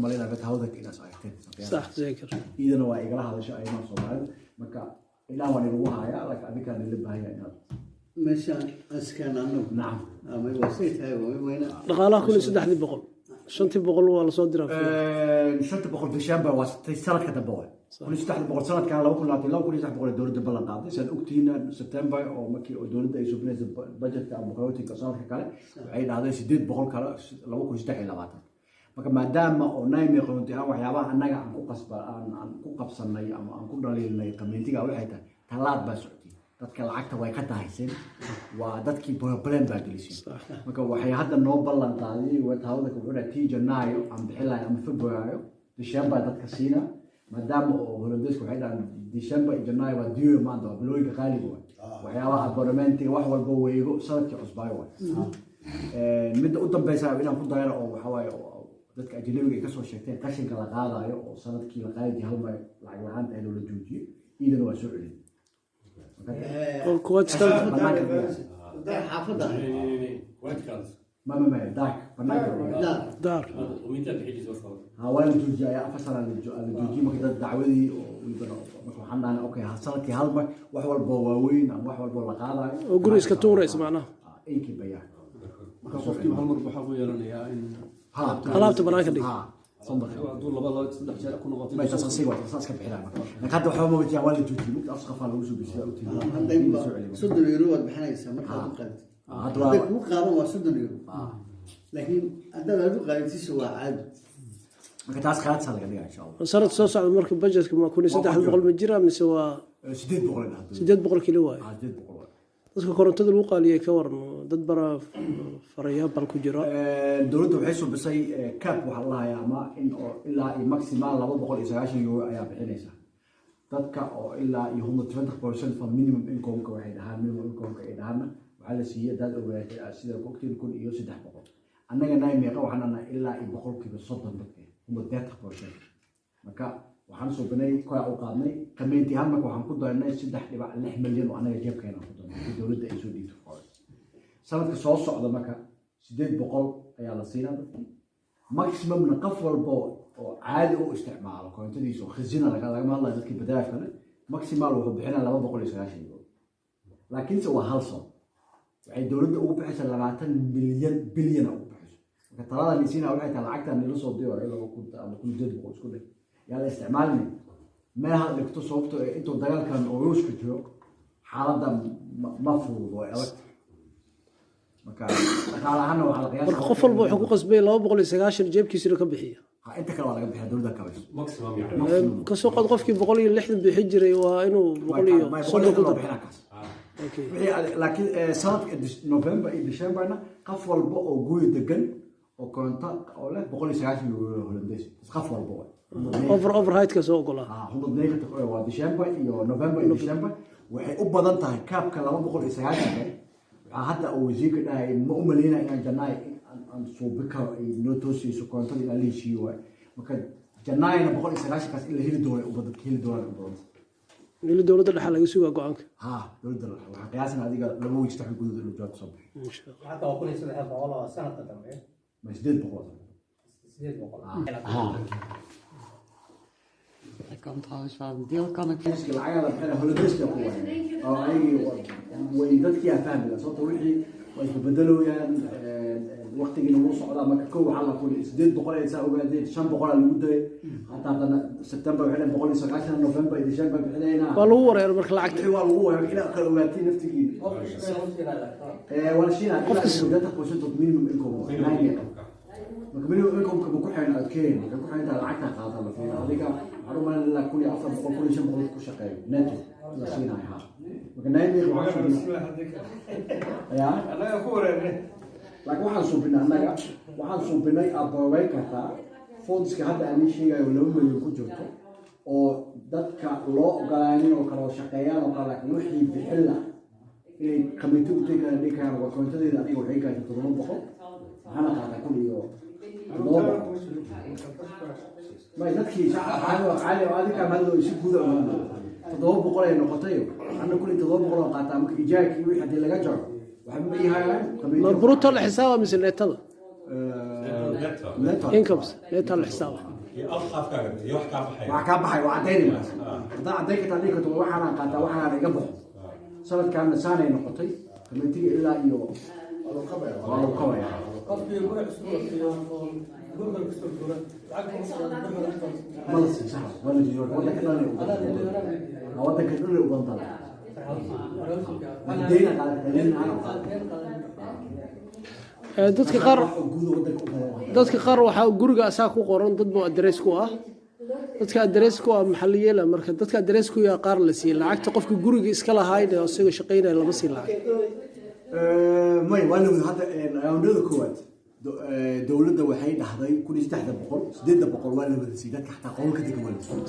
مالينا بتهودك إلى ساعتين صح زي كده إذا هو إجراء هذا شيء أيضا صومال مكا إلا وأنا روحها يا لك أبي كان اللي بهاي إنها مشان أسكن عنه نعم ما وصيت هاي وين dhaqaalaha kun iyo 300 shantii boqol waa la soo diraa شنت بقول ديسمبر سنة كده بقول كل شيء بقول سنة كان لو كنا لو كل شيء بقول الدولة بلان قاضي سنة أكتوبر سبتمبر أو مكي الدولة ده يشوفنا البجت كان مقاومتي كسر كله عيد هذا شديد بقول كلا لو كل شيء حيل لبعض مكان ما دام أو نايم يقولون تها وحيابا أنا عن كوكس عن كوكس الناي أم عن كل دليل الناي كمينتي قالوا حيتا ثلاث بس dadka lacagta way ka tahaysan waa dadkii problem baa gelisay marka waxay hadda noo ballan qaaday wadahawda ku xidha tii Janaayo aan bixilay ama Febraayo December dadka siina maadaama oo holidaysku waxay dhaan December iyo Janaayo waa diyo maanta bilooyinka qaaliga waxyaabaha abonnementiga wax walba weego sanadkii cusbay midda u dambaysa inaan ku dayro oo waxa waaye dadka ajnabiga ay ka soo sheegteen qashinka la qaadayo oo sanadkii la qaadi hal mar lacag la'aanta ay loo joojiyo iidana waa soo celin كويت كان ما داك دار ومتى بحيجي زوجها هاوين جوجي يا فصل الجوجي ما كده دعوتي وحنا أنا أوكي حصلت هالمر وحول بواوين أم وحول بولقاضة وقريس كتوريس معنا إيه كبيا قفكي هالمر بحاجة يرني إن قلبت بناك دي صندوق دول لبضة صدق شيء أكون غاطي ما يتصل وقت تصل كبيرة أنا كده حومه بتجي والد جوجي ممكن أسقف على وجهه بس هذا صدر يورو بحنايسة ما كان هذا مو قارن وصدر يورو لكن هذا هذا قاعد يسوى عاد ما كتاس خالد صار كذي إن شاء الله صارت صوص على المركب بجت كما كوني 300 من جرام مسوا شديد بقول سديد بقول كيلو واي شديد بقول dadka korontada lagu qaaliye ka waran dad bara farayaa bal ku jira dawladdu waxay soo bisay cap waxa la hayaa ama in oo ilaa maximal 290 euro ayaa bixinaysa dadka oo ilaa 120% from minimum income ka waxay dhahaan minimum income ka ay dhahaan waxa la siiyay dad ogaatay sida cocktail kun iyo 300 annaga naaymeeqa waxaan ilaa 130 dadka 130% marka waxaan soo banay koox u qaadnay qameyntii hal marka waxaan ku doonay 3.6 milyan oo anaga jeebkeena ku doonay dawladda ay soo dhiibto sanadka soo socda marka 800 ayaa la siinaa dadka maximum na qof walba oo caadi u isticmaalo koontadiisa oo khazina laga hadlayo dadka badaafka leh maximal wuxuu bixinaa 290 euro laakiin se waa hal soo waxay dawladda ugu bixisay 20 bilyan ugu bixiso marka talada nisiina waxay tahay lacagta nila soo diyo ilaa ku 800 isku dhig yaa la isticmaalnay meelaha dhigto sababtoo intuu dagaalkan oo ruushka jiro xaaladda ma fudud way adag marka dhaqaalahaan waxa la qiyaasay qof walba wuxuu ku qasbay 290 jeebkiisa ka bixiya inta kale waa laga bixiyaa dawladda kabayso ماكسيمم يعني ka soo qad qofkii 160 bixi jiray waa inuu 100 ku daro laakiin sanadka November iyo Decemberna qof walba oo guri degan oo koonta oo leh 190 euro holandees qof walba overhead ka soo gola هم بداية waa December iyo November iyo December waxay u badan tahay kaabka 290 hadda oo wasiirka dhahay ma u maleynaa inaan Janaayo aan soo bikaro ay noo toosiiso koontada in la heshiiyo marka Janaayo 190 kaas in la heli doono u badan heli doono u badan إلى دولة الحلا يسوق قوانك. دولة الحلا قياسنا هذيك لو يستحق جودة الوجود صبح. إن شاء الله. حتى وكل يصير هذا والله سنة تدمر. مسجد بقول. مسجد بقول. Dat kan trouwens wel. Een deel kan ik. Misschien العيال بحنا هولديس يقول. أي ويدك يا فاهم صوت وحي ويبدلوا يعني وقت اللي نوصل على مكة على كل سديد بقول يساوي بعدين شن بقول على المدة حتى أنا سبتمبر وحنا بقول يساوي عشان نوفمبر ديسمبر بحنا هنا. والله يا رب العقد. والله إلى آخر وقتي نفتكين. ولا شيء أنا جاتك وصلت مينيمم إنكم نايم. مكملوا إنكم كبكون حين أذكين كبكون حين العقد قاطع في هذيك عروما لا كل أفضل بقول كل شيء بقول كل شقي ناتو لا شيء نايم. مكان نايم يا أنا أقول لكن waxaan suubinaa anaga waxaan suubinay abaway kartaa fonds-ka hadda aan sheegay oo 2 milyan ku jirto oo dadka loo ogolaanin oo kala shaqeeyaan oo kala wixii bixin la inay committee u tagaan dhigaan waa koontadeeda aniga waxay ka jirto 700 waxaana qaaday kun iyo ma dadkii caali oo adiga ma loo si guud oo 700 ay noqotay ana kun 700 oo qaataa marka ijaarkii wixii hadii laga jaro ما بروتو الحساب مثل نتلا incomes neeta la xisaaba wax ka baxay waa cadeynaysa hadaa cadeyn ka tahay ka waxaan qaataa waxaan iga baxo sanadkan saanay noqotay kamitiga ilaa iyo waa qabaya qofkii guri cusub iyo gurigol kasoo guura malasi sax wala jiyo wada ka dhalay wada ka dhalay u bantaa deena dadka qaar waxaa guriga asaa ku qoran dad buu adrees ku ah dadka adrees ku ah maxaa la yeelaa marka dadka adrees ku yaa qaar la siiyey lacagta qofka guriga iska lahayd oo isaga shaqaynaya lama sii lacag may waa la hadda raawndada koowaad dowladda waxay dhahday 1300 waa la wada siiyey dadka xataa qowlka degan wala sax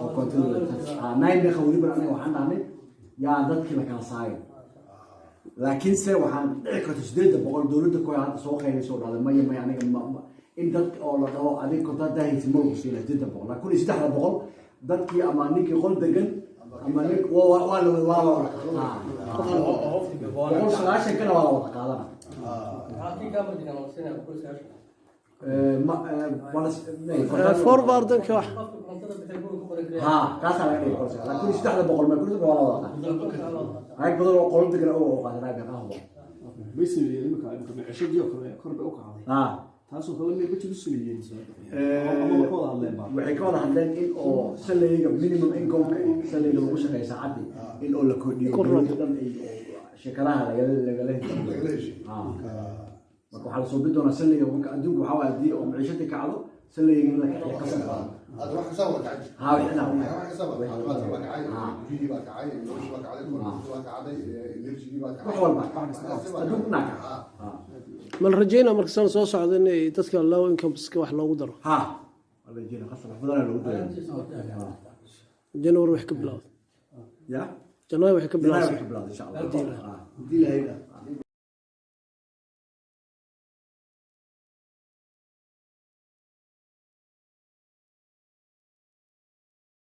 oo kontada nine khawdi baan anaga waxaan dhahnay yaa dadkii la kala saaray laakiin se waxaan dhici karta 800 dowladda ku hadda soo qaybisoo dhacday may aniga in dad oo la dhaho adig konta daahaysi ma lagu siiyay 800 laakiin 1300 dadkii ama ninkii qol degan ama nin waa la sagaashan kana waa la wada qaadana forwardanka wax ها كاسا لا يقول لك كل شيء تحت بقول ما كل شيء ولا وضع هاي بدل قول دقر او قادر هاي قهوه بس اللي ما كان عشان ديو كرب او كعاد ها تاسو kale ma ku suuliyin waxay ka wada hadleen in oo salayga minimum income salayga lagu shaqeeyo saacadii in oo la kordhiyo dhan ay shaqalaha laga leeyahay marka waxa la soo bidona salayga marka adduunku waxa waa hadii oo maciishada kacdo salayga in la kaciyo ka soo هذا واحد سوى كعي. ها وحنا واحد سوى كعي. جيدي بقى كعي. لوش بقى كعي. كل بقى كعي. إنرجي بقى كعي. وحول بقى. أدوك ناكا. ما الرجينا مركزان soo socda in dadka low income iska wax loogu daro ها. والله جينا خاصة بدنا لو داري. January wax ka bilaawday. يا. January wax ka bilaawday. إن شاء الله. دي لهيدا